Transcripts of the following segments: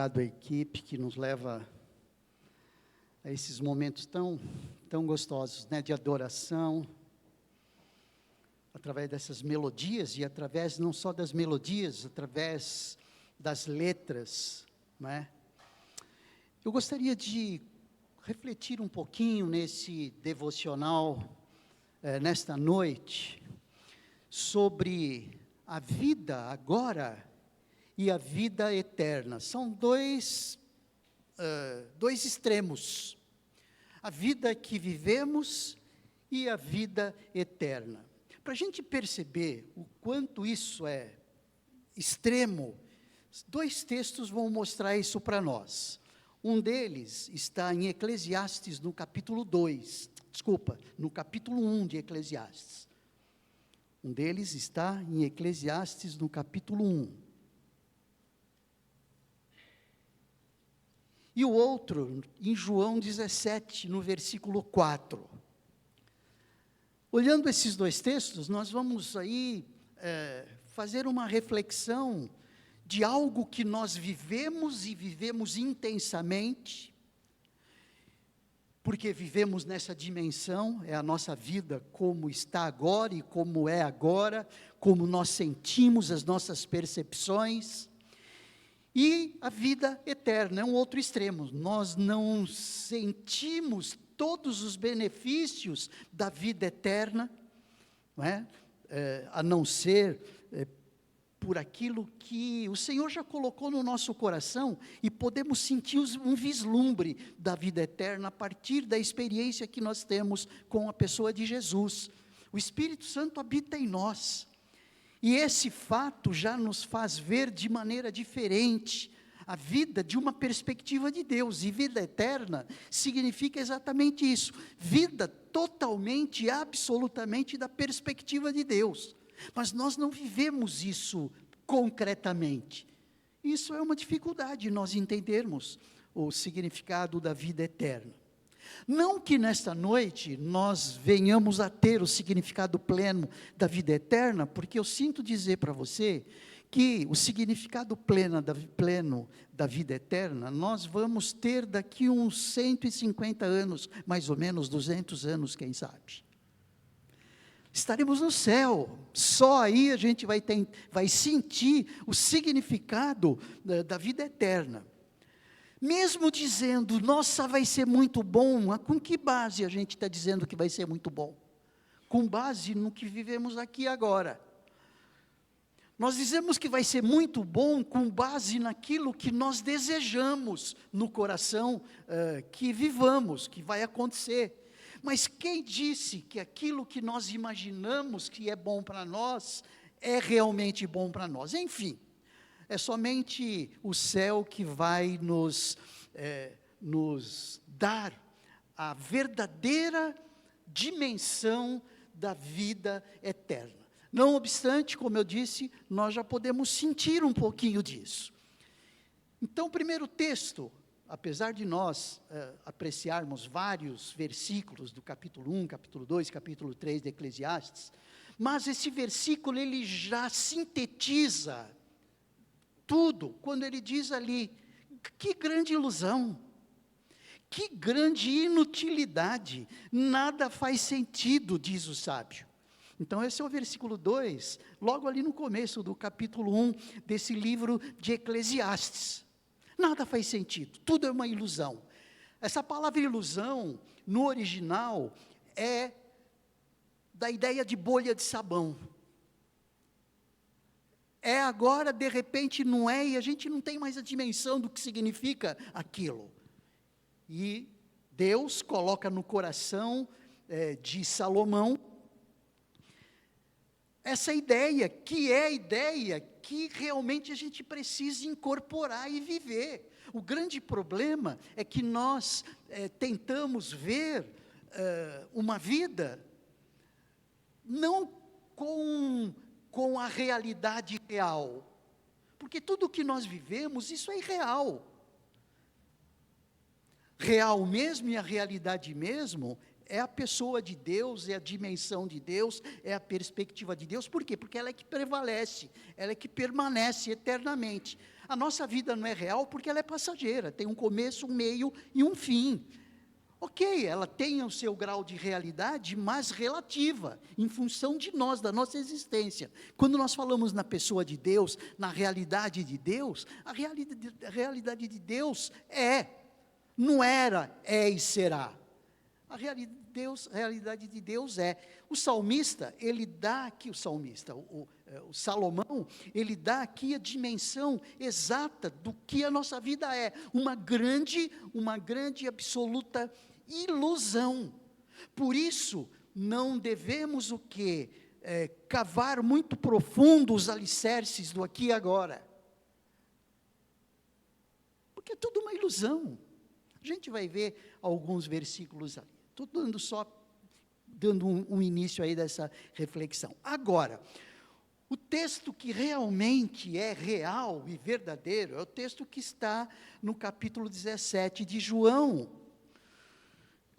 A equipe que nos leva a esses momentos tão gostosos, né, de adoração, através dessas melodias e através não só das melodias, através das letras, né? Eu gostaria de refletir um pouquinho nesse devocional, nesta noite, sobre a vida agora e a vida eterna. São dois extremos, a vida que vivemos e a vida eterna. Para a gente perceber o quanto isso é extremo, dois textos vão mostrar isso para nós. Um deles está em Eclesiastes, no capítulo 1 de Eclesiastes. Um deles está em Eclesiastes, no capítulo 1. E o outro, em João 17, no versículo 4. Olhando esses dois textos, nós vamos aí fazer uma reflexão de algo que nós vivemos e vivemos intensamente, porque vivemos nessa dimensão, é a nossa vida como está agora e como é agora, como nós sentimos as nossas percepções. E a vida eterna é um outro extremo. Nós não sentimos todos os benefícios da vida eterna, não é? A não ser por aquilo que o Senhor já colocou no nosso coração, e podemos sentir um vislumbre da vida eterna a partir da experiência que nós temos com a pessoa de Jesus. O Espírito Santo habita em nós. E esse fato já nos faz ver de maneira diferente a vida de uma perspectiva de Deus. E vida eterna significa exatamente isso, vida totalmente e absolutamente da perspectiva de Deus. Mas nós não vivemos isso concretamente. Isso é uma dificuldade, nós entendermos o significado da vida eterna. Não que nesta noite nós venhamos a ter o significado pleno da vida eterna, porque eu sinto dizer para você que o significado pleno da vida eterna, nós vamos ter daqui uns 150 anos, mais ou menos 200 anos, quem sabe. Estaremos no céu, só aí a gente vai sentir o significado da vida eterna. Mesmo dizendo, nossa, vai ser muito bom, com que base a gente está dizendo que vai ser muito bom? Com base no que vivemos aqui agora. Nós dizemos que vai ser muito bom com base naquilo que nós desejamos no coração, que vivamos, que vai acontecer. Mas quem disse que aquilo que nós imaginamos que é bom para nós, é realmente bom para nós? Enfim. É somente o céu que vai nos dar a verdadeira dimensão da vida eterna. Não obstante, como eu disse, nós já podemos sentir um pouquinho disso. Então, o primeiro texto, apesar de nós apreciarmos vários versículos do capítulo 1, capítulo 2, capítulo 3 de Eclesiastes, mas esse versículo ele já sintetiza tudo, quando ele diz ali, que grande ilusão, que grande inutilidade, nada faz sentido, diz o sábio. Então esse é o versículo 2, logo ali no começo do capítulo 1, desse livro de Eclesiastes. Nada faz sentido, tudo é uma ilusão. Essa palavra ilusão, no original, é da ideia de bolha de sabão. É agora, de repente não é, e a gente não tem mais a dimensão do que significa aquilo. E Deus coloca no coração de Salomão, essa ideia, que é a ideia que realmente a gente precisa incorporar e viver. O grande problema é que nós tentamos ver uma vida, não com a realidade real, porque tudo que nós vivemos, isso é irreal. Real mesmo e a realidade mesmo é a pessoa de Deus, é a dimensão de Deus, é a perspectiva de Deus. Por quê? Porque ela é que prevalece, ela é que permanece eternamente. A nossa vida não é real porque ela é passageira, tem um começo, um meio e um fim. Ok, ela tem o seu grau de realidade, mas relativa, em função de nós, da nossa existência. Quando nós falamos na pessoa de Deus, na realidade de Deus, a realidade de Deus não era, é e será. A realidade de Deus é. O salmista, ele dá aqui, o Salomão, ele dá aqui a dimensão exata do que a nossa vida é. Uma grande absoluta ilusão. Por isso, não devemos o quê? Cavar muito profundo os alicerces do aqui e agora. Porque é tudo uma ilusão. A gente vai ver alguns versículos ali. Estou dando um início aí dessa reflexão. Agora, o texto que realmente é real e verdadeiro é o texto que está no capítulo 17 de João,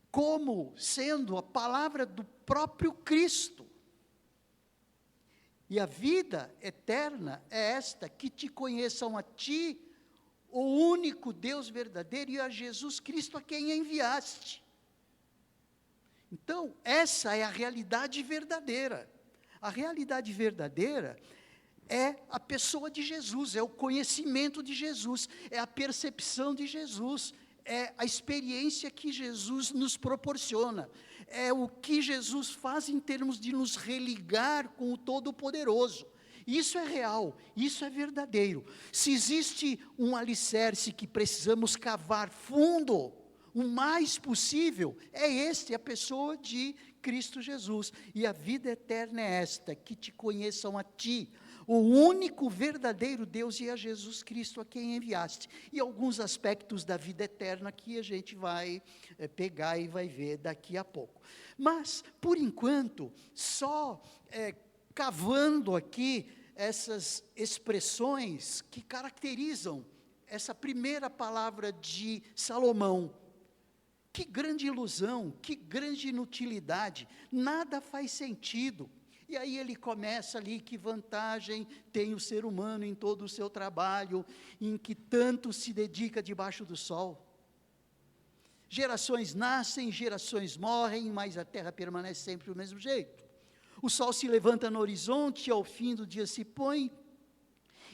como sendo a palavra do próprio Cristo. E a vida eterna é esta, que te conheçam a ti, o único Deus verdadeiro, e a Jesus Cristo a quem enviaste. Então, essa é a realidade verdadeira. A realidade verdadeira é a pessoa de Jesus, é o conhecimento de Jesus, é a percepção de Jesus, é a experiência que Jesus nos proporciona, é o que Jesus faz em termos de nos religar com o Todo-Poderoso. Isso é real, isso é verdadeiro. Se existe um alicerce que precisamos cavar fundo, o mais possível, é a pessoa de Cristo Jesus. E a vida eterna é esta, que te conheçam a ti, o único verdadeiro Deus, e a Jesus Cristo a quem enviaste. E alguns aspectos da vida eterna que a gente vai pegar e vai ver daqui a pouco. Mas, por enquanto, só cavando aqui essas expressões que caracterizam essa primeira palavra de Salomão. Que grande ilusão, que grande inutilidade, nada faz sentido. E aí ele começa ali, que vantagem tem o ser humano em todo o seu trabalho, em que tanto se dedica debaixo do sol. Gerações nascem, gerações morrem, mas a terra permanece sempre do mesmo jeito. O sol se levanta no horizonte, ao fim do dia se põe,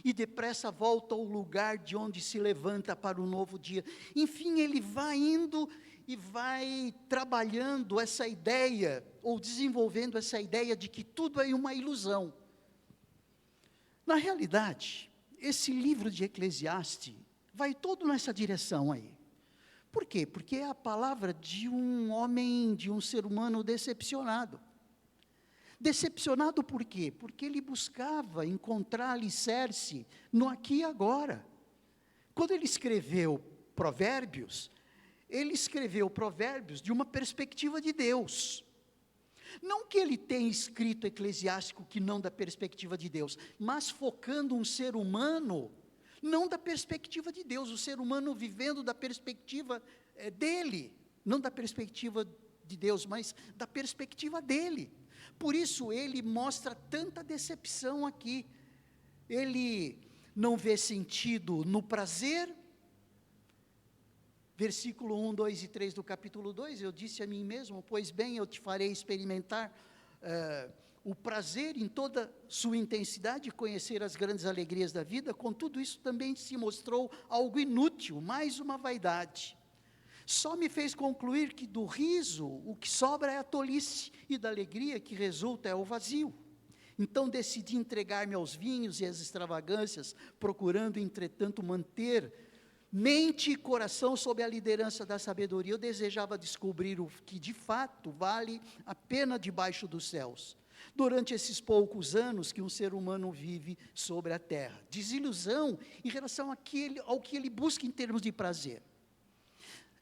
e depressa volta ao lugar de onde se levanta para o novo dia. Enfim, ele vai indo e vai trabalhando essa ideia, ou desenvolvendo essa ideia de que tudo é uma ilusão. Na realidade, esse livro de Eclesiastes vai todo nessa direção aí. Por quê? Porque é a palavra de um homem, de um ser humano decepcionado. Decepcionado por quê? Porque ele buscava encontrar alicerce no aqui e agora. Quando ele escreveu Provérbios, ele escreveu Provérbios de uma perspectiva de Deus. Não que ele tenha escrito Eclesiástico que não da perspectiva de Deus, mas focando um ser humano, não da perspectiva de Deus, o ser humano vivendo da perspectiva dele, não da perspectiva de Deus, mas da perspectiva dele. Por isso ele mostra tanta decepção aqui. Ele não vê sentido no prazer. Versículo 1, 2 e 3 do capítulo 2, eu disse a mim mesmo, pois bem, eu te farei experimentar o prazer em toda sua intensidade, conhecer as grandes alegrias da vida. Contudo, isso também se mostrou algo inútil, mais uma vaidade. Só me fez concluir que do riso o que sobra é a tolice, e da alegria que resulta é o vazio. Então decidi entregar-me aos vinhos e às extravagâncias, procurando, entretanto, manter mente e coração sob a liderança da sabedoria. Eu desejava descobrir o que de fato vale a pena debaixo dos céus, durante esses poucos anos que um ser humano vive sobre a terra. Desilusão em relação ao que ele busca em termos de prazer.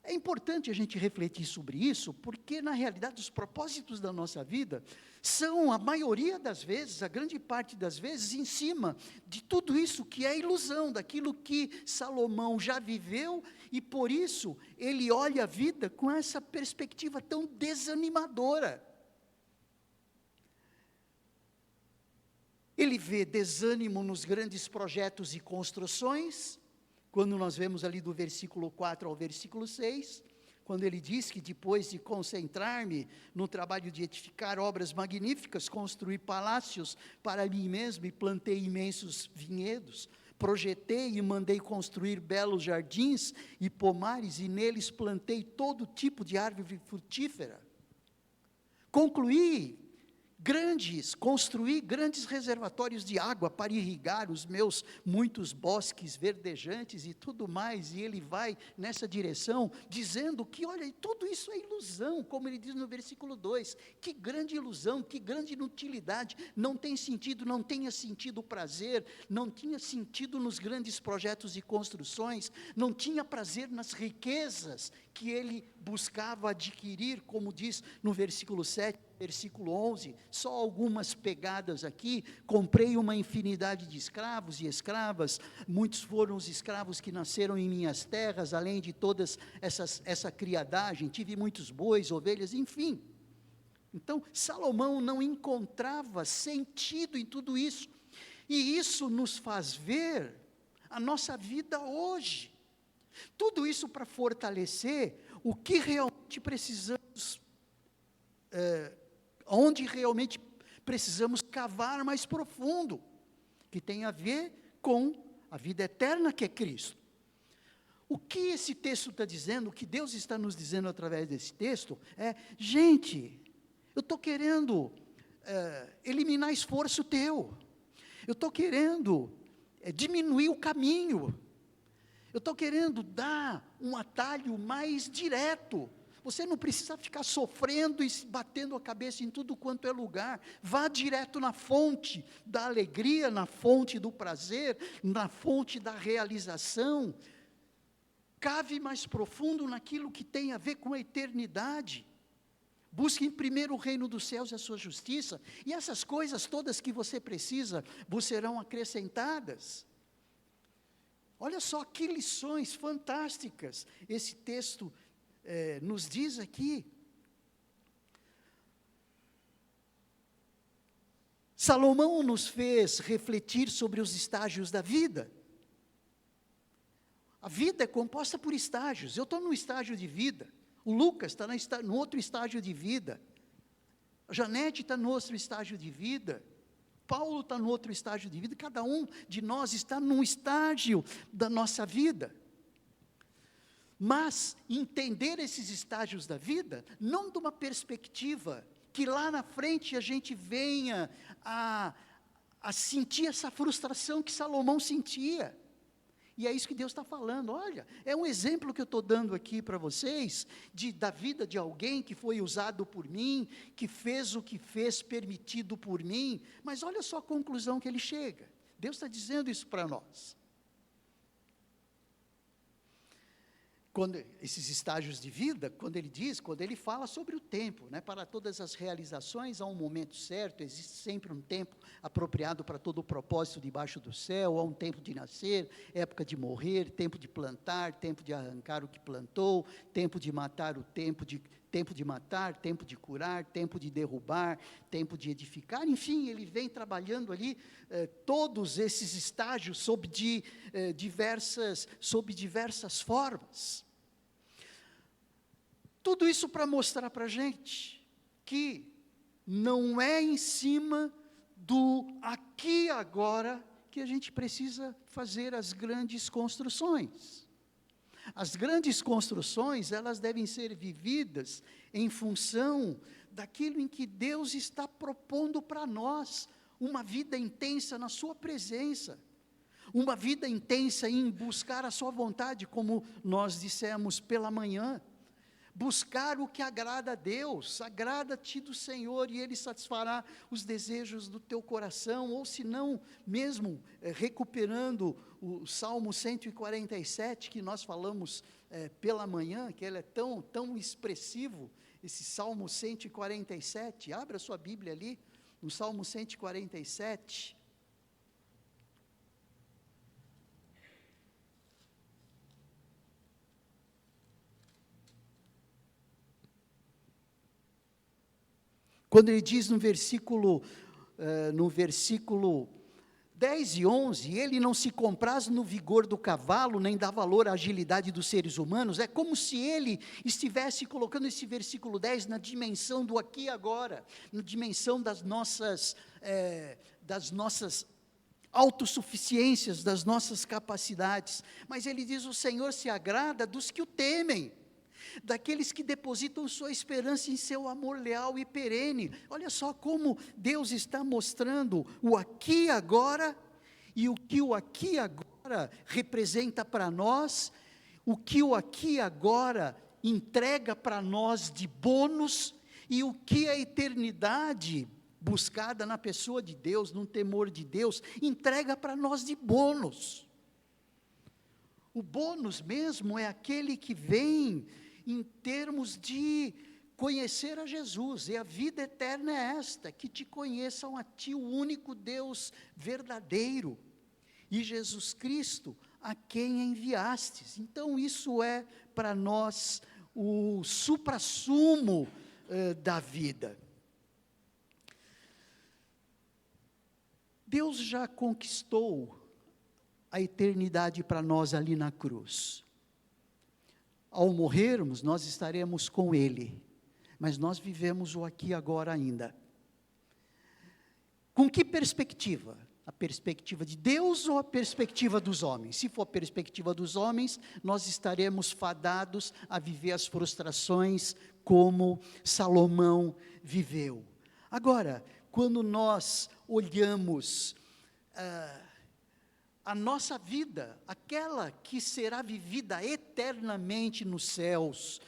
É importante a gente refletir sobre isso, porque na realidade os propósitos da nossa vida são, a maioria das vezes, a grande parte das vezes, em cima de tudo isso que é ilusão, daquilo que Salomão já viveu, e por isso ele olha a vida com essa perspectiva tão desanimadora. Ele vê desânimo nos grandes projetos e construções, quando nós vemos ali do versículo 4 ao versículo 6, quando ele diz que depois de concentrar-me no trabalho de edificar obras magníficas, construir palácios para mim mesmo e plantei imensos vinhedos, projetei e mandei construir belos jardins e pomares e neles plantei todo tipo de árvore frutífera. Construí grandes reservatórios de água para irrigar os meus muitos bosques verdejantes e tudo mais, e ele vai nessa direção, dizendo que, olha, tudo isso é ilusão, como ele diz no versículo 2, que grande ilusão, que grande inutilidade, não tem sentido, não tenha sentido o prazer, não tinha sentido nos grandes projetos e construções, não tinha prazer nas riquezas que ele buscava adquirir, como diz no versículo 7, versículo 11, só algumas pegadas aqui, comprei uma infinidade de escravos e escravas, muitos foram os escravos que nasceram em minhas terras, além de todas essa criadagem, tive muitos bois, ovelhas, enfim. Então, Salomão não encontrava sentido em tudo isso, e isso nos faz ver a nossa vida hoje. Tudo isso para fortalecer o que realmente precisamos, onde realmente precisamos cavar mais profundo, que tem a ver com a vida eterna que é Cristo. O que esse texto está dizendo, o que Deus está nos dizendo através desse texto, é, gente, eu estou querendo eliminar esforço teu, eu estou querendo diminuir o caminho, eu estou querendo dar um atalho mais direto. Você não precisa ficar sofrendo e batendo a cabeça em tudo quanto é lugar. Vá direto na fonte da alegria, na fonte do prazer, na fonte da realização. Cave mais profundo naquilo que tem a ver com a eternidade. Busque em primeiro o reino dos céus e a sua justiça, e essas coisas todas que você precisa, vos serão acrescentadas. Olha só que lições fantásticas esse texto nos diz aqui. Salomão nos fez refletir sobre os estágios da vida. A vida é composta por estágios. Eu estou num estágio de vida, o Lucas está no outro estágio de vida, a Janete está no outro estágio de vida, Paulo está no outro estágio de vida, cada um de nós está num estágio da nossa vida. Mas entender esses estágios da vida, não de uma perspectiva que lá na frente a gente venha a sentir essa frustração que Salomão sentia. E é isso que Deus está falando. Olha, é um exemplo que eu estou dando aqui para vocês, da vida de alguém que foi usado por mim, que fez o que fez permitido por mim, mas olha só a conclusão que ele chega. Deus está dizendo isso para nós. Quando esses estágios de vida, quando ele fala sobre o tempo, né, para todas as realizações há um momento certo, existe sempre um tempo apropriado para todo o propósito debaixo do céu, há um tempo de nascer, época de morrer, tempo de plantar, tempo de arrancar o que plantou, tempo de matar tempo de matar, tempo de curar, tempo de derrubar, tempo de edificar, enfim, ele vem trabalhando ali todos esses estágios sob diversas formas. Tudo isso para mostrar para a gente que não é em cima do aqui e agora que a gente precisa fazer as grandes construções. As grandes construções, elas devem ser vividas em função daquilo em que Deus está propondo para nós, uma vida intensa na sua presença, uma vida intensa em buscar a sua vontade, como nós dissemos pela manhã, buscar o que agrada a Deus, agrada-te do Senhor e Ele satisfará os desejos do teu coração, ou se não, mesmo recuperando o Salmo 147, que nós falamos pela manhã, que ele é tão expressivo, esse Salmo 147, abra sua Bíblia ali, no Salmo 147, quando ele diz no versículo 10 e 11, ele não se compraz no vigor do cavalo, nem dá valor à agilidade dos seres humanos, é como se ele estivesse colocando esse versículo 10 na dimensão do aqui e agora, na dimensão das nossas autossuficiências, das nossas capacidades, mas ele diz, o Senhor se agrada dos que o temem, daqueles que depositam sua esperança em seu amor leal e perene. Olha só como Deus está mostrando o aqui e agora, e o que o aqui e agora representa para nós, o que o aqui e agora entrega para nós de bônus, e o que a eternidade buscada na pessoa de Deus, no temor de Deus, entrega para nós de bônus. O bônus mesmo é aquele que vem em termos de conhecer a Jesus, e a vida eterna é esta, que te conheçam a ti, o único Deus verdadeiro, e Jesus Cristo, a quem enviastes. Então isso é para nós o suprassumo da vida. Deus já conquistou a eternidade para nós ali na cruz. Ao morrermos, nós estaremos com Ele, mas nós vivemos o aqui e agora ainda. Com que perspectiva? A perspectiva de Deus ou a perspectiva dos homens? Se for a perspectiva dos homens, nós estaremos fadados a viver as frustrações como Salomão viveu. Agora, quando nós olhamos a nossa vida, aquela que será vivida eternamente nos céus,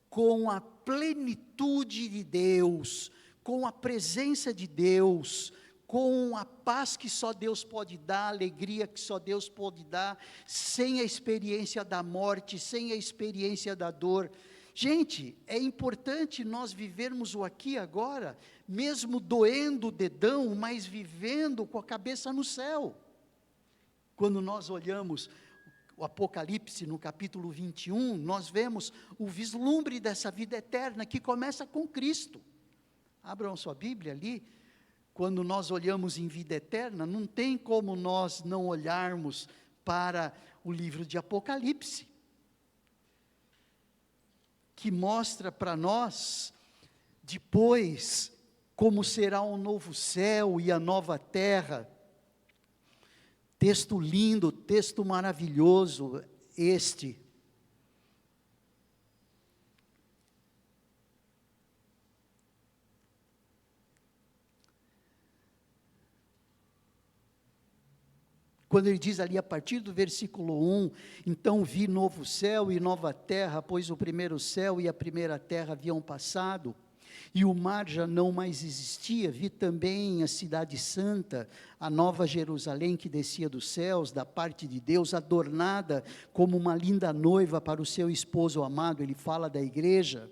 com a plenitude de Deus, com a presença de Deus, com a paz que só Deus pode dar, a alegria que só Deus pode dar, sem a experiência da morte, sem a experiência da dor. Gente, é importante nós vivermos o aqui e agora, mesmo doendo o dedão, mas vivendo com a cabeça no céu. Quando nós olhamos o Apocalipse no capítulo 21, nós vemos o vislumbre dessa vida eterna que começa com Cristo. Abram sua Bíblia ali. Quando nós olhamos em vida eterna, não tem como nós não olharmos para o livro de Apocalipse, que mostra para nós, depois, como será um novo céu e a nova terra. Texto lindo, texto maravilhoso este. Quando ele diz ali a partir do versículo 1, então vi novo céu e nova terra, pois o primeiro céu e a primeira terra haviam passado, e o mar já não mais existia. Vi também a cidade santa, a nova Jerusalém que descia dos céus, da parte de Deus, adornada como uma linda noiva para o seu esposo amado. Ele fala da igreja.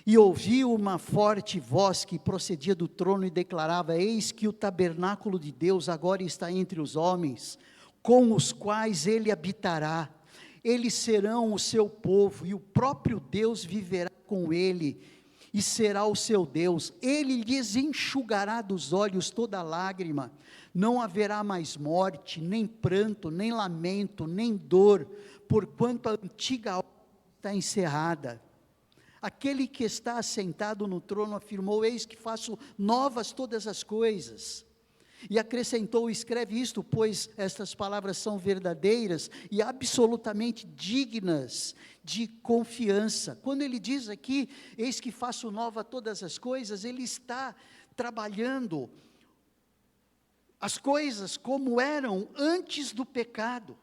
E ouvi uma forte voz que procedia do trono e declarava: eis que o tabernáculo de Deus agora está entre os homens, com os quais ele habitará. Eles serão o seu povo, e o próprio Deus viverá com ele, e será o seu Deus. Ele lhes enxugará dos olhos toda lágrima. Não haverá mais morte, nem pranto, nem lamento, nem dor, porquanto a antiga ordem está encerrada. Aquele que está assentado no trono afirmou: eis que faço novas todas as coisas. E acrescentou: escreve isto, pois estas palavras são verdadeiras e absolutamente dignas de confiança. Quando ele diz aqui, eis que faço nova todas as coisas, ele está trabalhando as coisas como eram antes do pecado,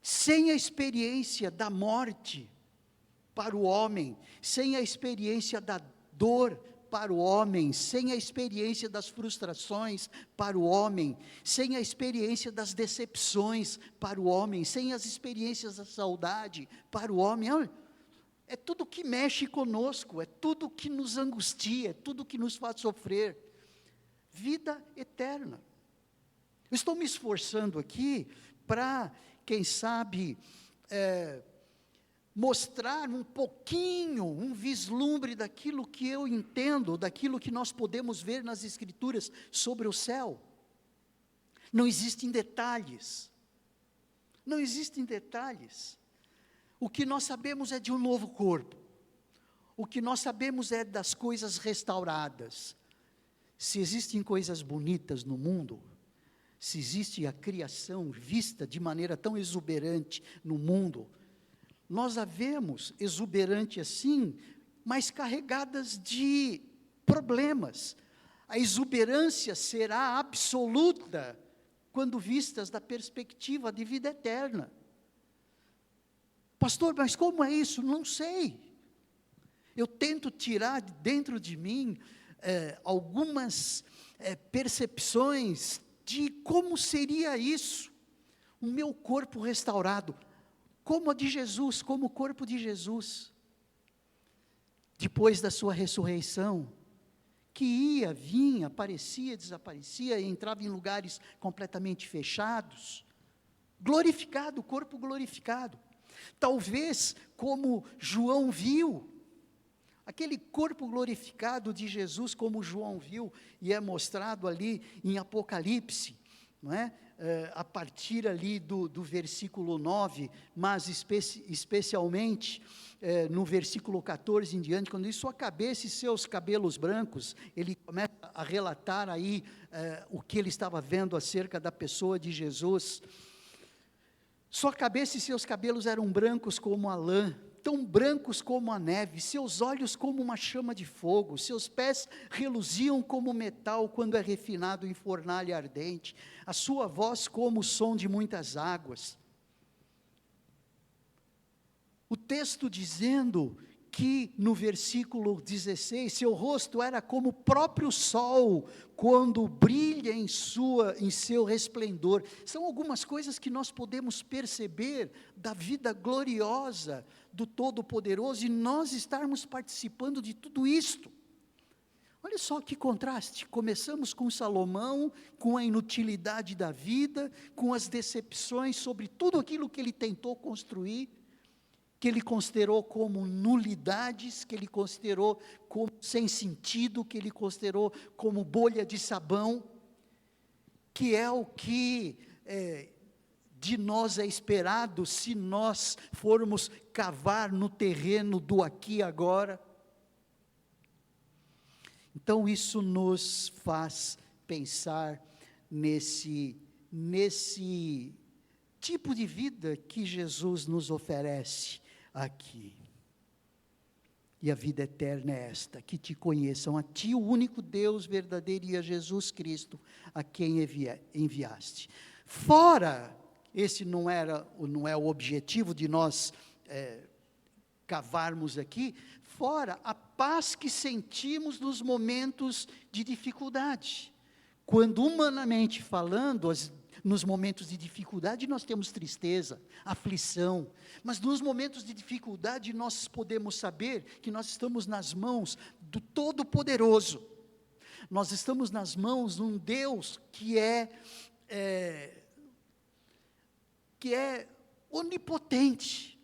sem a experiência da morte para o homem, sem a experiência da dor para o homem, sem a experiência das frustrações para o homem, sem a experiência das decepções para o homem, sem as experiências da saudade para o homem. Olha, é tudo que mexe conosco, é tudo que nos angustia, é tudo que nos faz sofrer. Vida eterna. Eu estou me esforçando aqui para, quem sabe, mostrar um pouquinho, um vislumbre daquilo que eu entendo, daquilo que nós podemos ver nas Escrituras sobre o céu. Não existem detalhes. Não existem detalhes. O que nós sabemos é de um novo corpo. O que nós sabemos é das coisas restauradas. Se existem coisas bonitas no mundo, se existe a criação vista de maneira tão exuberante no mundo, nós a vemos exuberante assim, mas carregadas de problemas. A exuberância será absoluta quando vistas da perspectiva de vida eterna. Pastor, mas como é isso? Não sei. Eu tento tirar de dentro de mim algumas percepções de como seria isso, o meu corpo restaurado, como a de Jesus, como o corpo de Jesus, depois da sua ressurreição, que ia, vinha, aparecia, desaparecia, entrava em lugares completamente fechados, glorificado, o corpo glorificado, talvez como João viu, aquele corpo glorificado de Jesus, como João viu, e é mostrado ali em Apocalipse, não é? A partir ali do versículo 9, mas especialmente no versículo 14 em diante, quando diz sua cabeça e seus cabelos brancos, ele começa a relatar aí o que ele estava vendo acerca da pessoa de Jesus. Sua cabeça e seus cabelos eram brancos como a lã, tão brancos como a neve, seus olhos como uma chama de fogo, seus pés reluziam como metal quando é refinado em fornalha ardente, a sua voz como o som de muitas águas. O texto dizendo que no versículo 16, seu rosto era como o próprio sol, quando brilha em seu resplendor. São algumas coisas que nós podemos perceber da vida gloriosa do Todo-Poderoso, e nós estarmos participando de tudo isto. Olha só que contraste, começamos com Salomão, com a inutilidade da vida, com as decepções sobre tudo aquilo que ele tentou construir, que ele considerou como nulidades, que ele considerou como sem sentido, que ele considerou como bolha de sabão, que é o que de nós é esperado se nós formos cavar no terreno do aqui e agora. Então isso nos faz pensar nesse tipo de vida que Jesus nos oferece aqui. E a vida eterna é esta, que te conheçam a ti, o único Deus verdadeiro, e a Jesus Cristo, a quem enviaste. Fora, esse não é o objetivo de nós cavarmos aqui, fora a paz que sentimos nos momentos de dificuldade. Quando humanamente falando, nos momentos de dificuldade nós temos tristeza, aflição, mas nos momentos de dificuldade nós podemos saber que nós estamos nas mãos do Todo-Poderoso, nós estamos nas mãos de um Deus que é onipotente,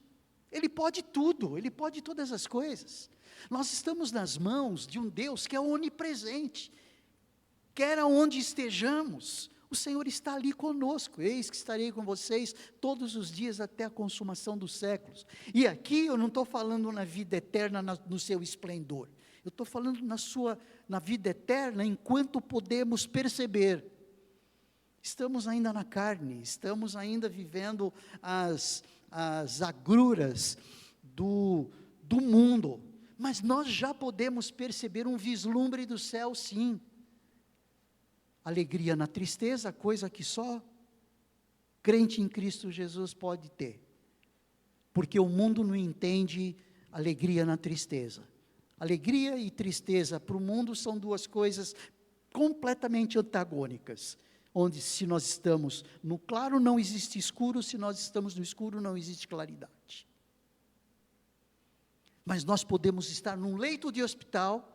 Ele pode tudo, Ele pode todas as coisas. Nós estamos nas mãos de um Deus que é onipresente, quer aonde estejamos, o Senhor está ali conosco. Eis que estarei com vocês todos os dias até a consumação dos séculos. E aqui eu não estou falando na vida eterna no seu esplendor, eu estou falando na vida eterna enquanto podemos perceber. Estamos ainda na carne, estamos ainda vivendo as agruras do mundo, mas nós já podemos perceber um vislumbre do céu, sim. Alegria na tristeza, coisa que só crente em Cristo Jesus pode ter, porque o mundo não entende alegria na tristeza, Alegria e tristeza para o mundo são duas coisas completamente antagônicas. Onde se nós estamos no claro não existe escuro, se nós estamos no escuro não existe claridade. Mas nós podemos estar num leito de hospital,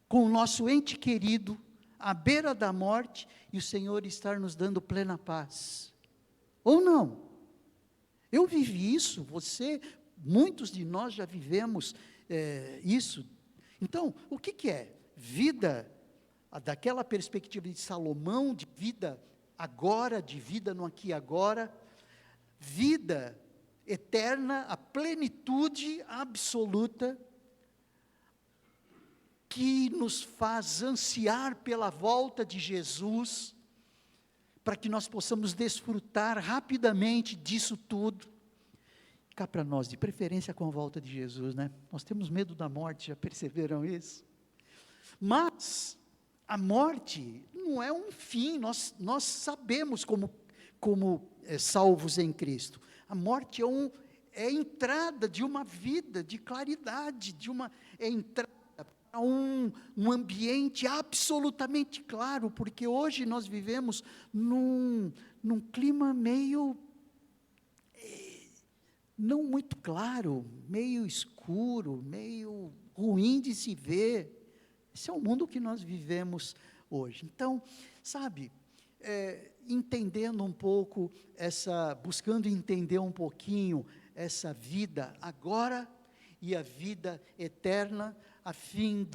com o nosso ente querido, à beira da morte, e o Senhor estar nos dando plena paz. Ou não? Eu vivi isso, muitos de nós já vivemos isso. Então, o que é? Vida, daquela perspectiva de Salomão, de vida agora, de vida no aqui e agora, vida eterna, a plenitude absoluta, que nos faz ansiar pela volta de Jesus, para que nós possamos desfrutar rapidamente disso tudo. Cá para nós, de preferência com a volta de Jesus, né? Nós temos medo da morte, já perceberam isso? Mas a morte não é um fim, nós sabemos como salvos em Cristo. A morte é a entrada de uma vida de claridade, é entrada para um ambiente absolutamente claro, porque hoje nós vivemos num clima meio, não muito claro, meio escuro, meio ruim de se ver. Esse é o mundo que nós vivemos hoje. Então, sabe, entendendo um pouco buscando entender um pouquinho essa vida agora e a vida eterna, a fim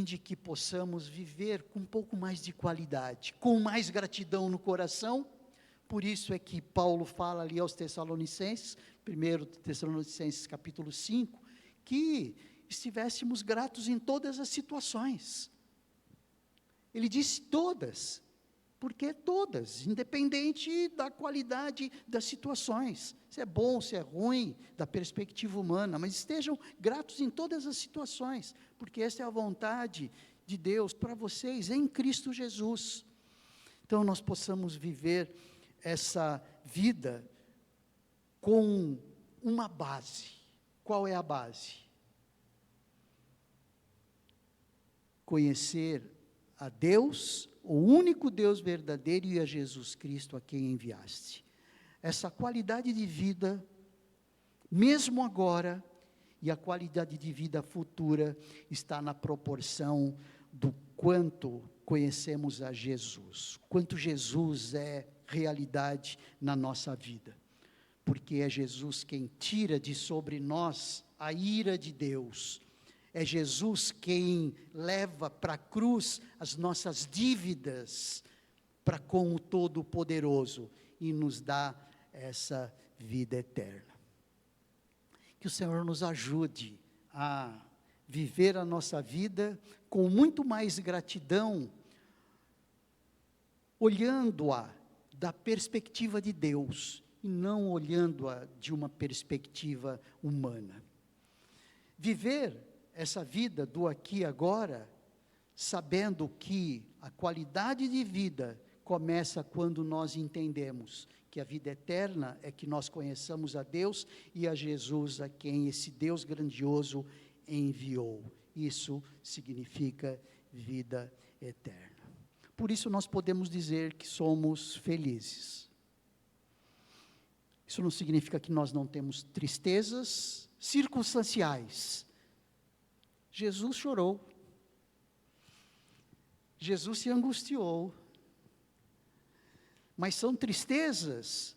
de que possamos viver com um pouco mais de qualidade, com mais gratidão no coração. Por isso é que Paulo fala ali aos Tessalonicenses, 1 Tessalonicenses capítulo 5, que estivéssemos gratos em todas as situações. Ele disse todas, porque todas, independente da qualidade das situações, se é bom, se é ruim, da perspectiva humana, mas estejam gratos em todas as situações, porque essa é a vontade de Deus para vocês em Cristo Jesus. Então nós possamos viver essa vida com uma base. Qual é a base? Conhecer a Deus, o único Deus verdadeiro, e a Jesus Cristo a quem enviaste. Essa qualidade de vida, mesmo agora, e a qualidade de vida futura, está na proporção do quanto conhecemos a Jesus, quanto Jesus é realidade na nossa vida, porque é Jesus quem tira de sobre nós a ira de Deus, é Jesus quem leva para a cruz as nossas dívidas para com o Todo-Poderoso e nos dá essa vida eterna. Que o Senhor nos ajude a viver a nossa vida com muito mais gratidão, olhando-a da perspectiva de Deus e não olhando-a de uma perspectiva humana. Viver essa vida do aqui e agora, sabendo que a qualidade de vida começa quando nós entendemos que a vida eterna é que nós conheçamos a Deus e a Jesus, a quem esse Deus grandioso enviou. Isso significa vida eterna. Por isso nós podemos dizer que somos felizes. Isso não significa que nós não temos tristezas circunstanciais. Jesus chorou. Jesus se angustiou. Mas são tristezas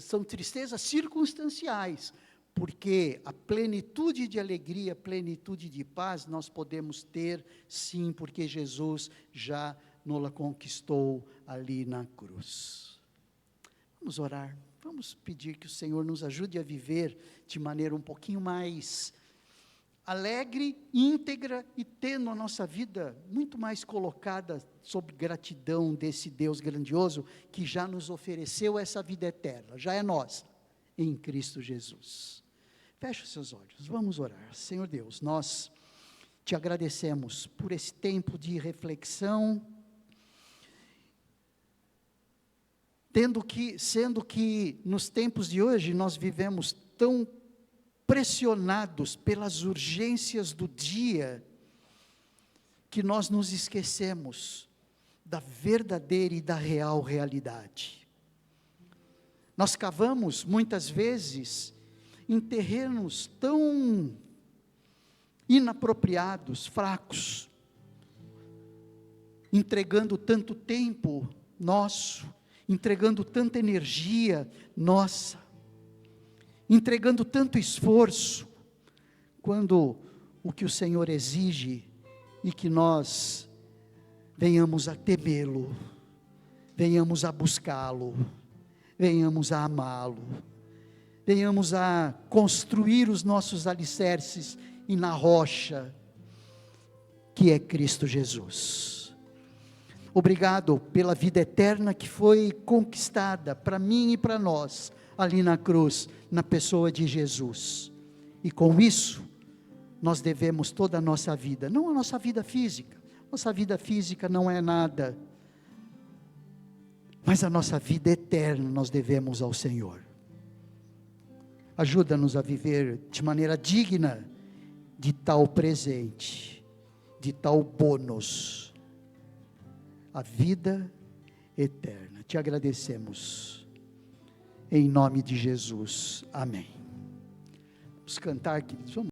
são tristezas circunstanciais, porque a plenitude de alegria, plenitude de paz, nós podemos ter, sim, porque Jesus já nos conquistou ali na cruz. Vamos orar, vamos pedir que o Senhor nos ajude a viver de maneira um pouquinho mais alegre, íntegra e tendo a nossa vida muito mais colocada sob gratidão desse Deus grandioso que já nos ofereceu essa vida eterna, já é nossa, em Cristo Jesus. Feche os seus olhos, vamos orar. Senhor Deus, nós te agradecemos por esse tempo de reflexão, sendo que nos tempos de hoje nós vivemos tão pressionados pelas urgências do dia, que nós nos esquecemos da verdadeira e da real realidade. Nós cavamos, muitas vezes, em terrenos tão inapropriados, fracos, entregando tanto tempo nosso, entregando tanta energia nossa, entregando tanto esforço, quando o que o Senhor exige e que nós venhamos a temê-lo, venhamos a buscá-lo, venhamos a amá-lo, venhamos a construir os nossos alicerces e na rocha, que é Cristo Jesus. Obrigado pela vida eterna que foi conquistada para mim e para nós, ali na cruz, na pessoa de Jesus. E com isso, nós devemos toda a nossa vida, não a nossa vida física. Nossa vida física não é nada, mas a nossa vida eterna nós devemos ao Senhor. Ajuda-nos a viver de maneira digna de tal presente, de tal bônus, a vida eterna. Te agradecemos, em nome de Jesus, amém. Vamos cantar, queridos, vamos.